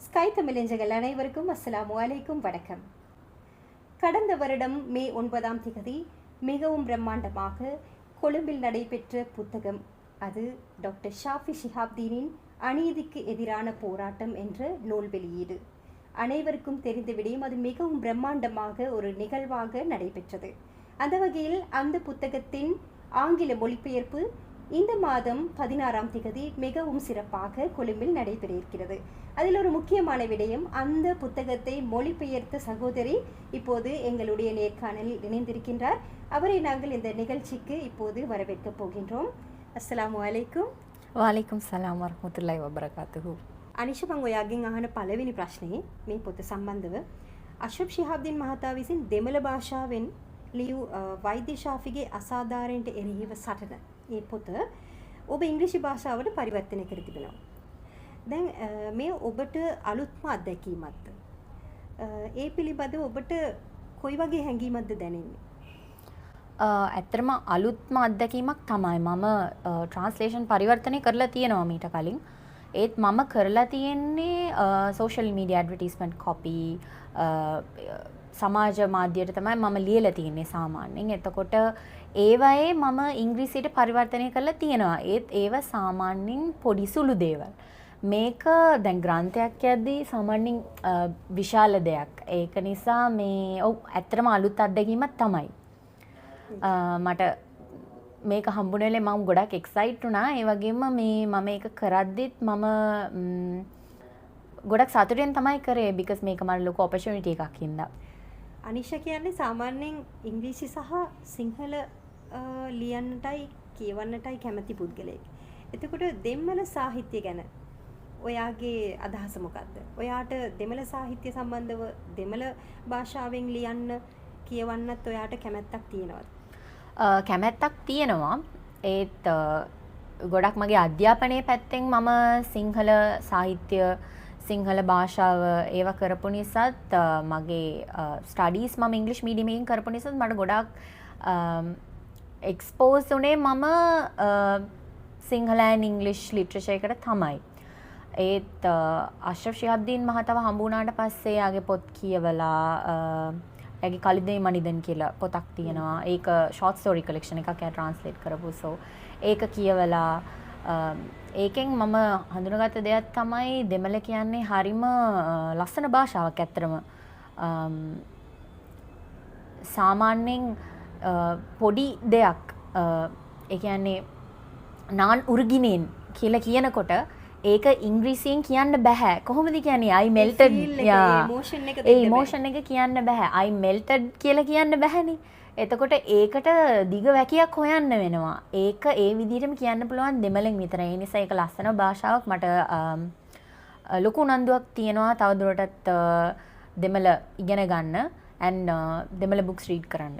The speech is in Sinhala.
ஸ்கை தமிழஞ்சங்கள் அனைவருக்கும் அஸ்ஸலாமு அலைக்கும் வணக்கம். கடந்த வருடம் மே 9ஆம் திகதி மிகவும் பிரம்மாண்டமாக கொழும்பில் நடைபெற்ற புத்தகம் அது டாக்டர் ஷாஃபி ஷிஹாப்தீனின் அநீதிக்கு எதிரான போராட்டம் என்ற நூல் வெளியீடு. அனைவருக்கும் தெரிந்த விடயம், அது மிகவும் பிரம்மாண்டமாக ஒரு நிகழ்வாக நடைபெற்றது. அந்த வகையில் அந்த புத்தகத்தின் ஆங்கில மொழிபெயர்ப்பு இந்த மாதம் 16ஆம் திகதி மிகவும் சிறப்பாக கொழும்பில் நடைபெற இருக்கிறது. அதில் ஒரு முக்கியமான விடயம், அந்த புத்தகத்தை மொழிபெயர்த்த சகோதரி இப்போது எங்களுடைய நேர்காணலில் இணைந்திருக்கின்றார். அவரை நாங்கள் இந்த நிகழ்ச்சிக்கு இப்போது வரவேற்கப் போகின்றோம். அஸ்ஸலாமு அலைக்கும். වලයිකුම් සලාම් වරහමතුල්ලාහි වබරකාතුහු. අනිෂ මං ඔයාගෙන් අහන පළවෙනි ප්‍රශ්නේ මේ පොත සම්බන්ධව අෂරෆ් ශිහාබ්දීන් මහතා විසින් දෙමළ භාෂාවෙන් ලියූ වෛද්‍ය ශාෆිගේ අසාධාරණයට එරෙහිව සටන මේ පොත ඔබ ඉංග්‍රීසි භාෂාවට පරිවර්තනය කර තිබෙනවා. දැන් මේ ඔබට අලුත්ම අත්දැකීමක්ද? ඒ පිළිබඳව ඔබට කොයි වගේ හැඟීමක්ද දැනෙන්නේ? ඇත්තටම අලුත්ම අත්දැකීමක් තමයි. මම ට්‍රාන්ස්ලේෂන් පරිවර්තනය කරලා තියෙනවා මීට කලින්. ඒත් මම කරලා තියෙන්නේ සෝෂල් මීඩියා ඇඩ්වර්ටයිස්මන්ට් කොපි සමාජ මාධ්‍යයට තමයි මම ලියලා තියෙන්නේ සාමාන්‍යයෙන්. එතකොට ඒවයේ මම ඉංග්‍රීසියට පරිවර්තනය කරලා තියෙනවා. ඒත් ඒව සාමාන්‍යයෙන් පොඩි සුළු දේවල්. මේක දැන් ග්‍රන්ථයක් යද්දී සාමාන්‍යයෙන් විශාල දෙයක්. ඒක නිසා මේ ඇත්තටම අලුත් අත්දැකීමක් තමයි. මට මේක හම්බුනේ මම ගොඩක් එක්සයිට් වුණා. ඒ වගේම මම මේක කරද්දිත් මම ගොඩක් සතුටින් තමයි කරේ. because මේක මට ලොකු opportunity එකක් හින්දා. අනිෂ කියන්නේ සාමාන්‍යයෙන් ඉංග්‍රීසි සහ සිංහල ලියන්නටයි කියවන්නටයි කැමති පුද්ගලයෙක්. එතකොට දෙමළ සාහිත්‍ය ගැන ඔයාගේ අදහස මොකක්ද? ඔයාට දෙමළ සාහිත්‍ය සම්බන්ධව දෙමළ භාෂාවෙන් ලියන්න කියවන්නත් ඔයාට කැමැත්තක් තියෙනවද? කැමැත්තක් තියෙනවා. ඒත් ගොඩක් මගේ අධ්‍යාපනයේ පැත්තෙන් මම සිංහල සාහිත්‍ය සිංහල භාෂාව ඒවා කරපු නිසාත් මගේ ස්ටඩීස් මම ඉංග්‍රීසි මීඩියම් එකකින් කරපු නිසාත් මට ගොඩක් එක්ස්පෝස් උනේ මම සිංහල and ඉංග්‍රීසි ලිටරචර් එකට තමයි. ඒත් අෂරෆ් ශිහාබ්දීන් මහතාව හම්බ වුණාට පස්සේ යාගේ පොත් කියවලා එයාගේ කලිදේ මනිදන් කියලා පොතක් තියෙනවා. ඒක ෂෝට් ස්ටෝරි කලෙක්ෂන් එකක් එයා ට්‍රාන්ස්ලේට් කරපු. සෝ ඒක කියවලා ඒකෙන් මම හඳුනගත්ත දෙයක් තමයි දෙමළ කියන්නේ හරිම ලස්සන භාෂාවක්. ඇත්තටම සාමාන්‍යයෙන් පොඩි දෙයක් ඒ කියන්නේ නාන් උර්ගිනේන් කියලා කියනකොට ඒක ඉංග්‍රීසියෙන් කියන්න බෑ. කොහොමද කියන්නේ I melted ඒ ඉමෝෂන් එක කියන්න බෑ. I melted කියලා කියන්න බෑනේ. එතකොට ඒකට දිග වැකියක් හොයන්න වෙනවා. ඒක ඒ විදිහටම කියන්න පුළුවන් දෙමළෙන් විතරයි. ඒ නිසා ඒක ලස්සන භාෂාවක්. මට ලොකු උනන්දුවක් තියෙනවා තවදුරටත් දෙමළ ඉගෙන ගන්න and දෙමළ books read කරන්න.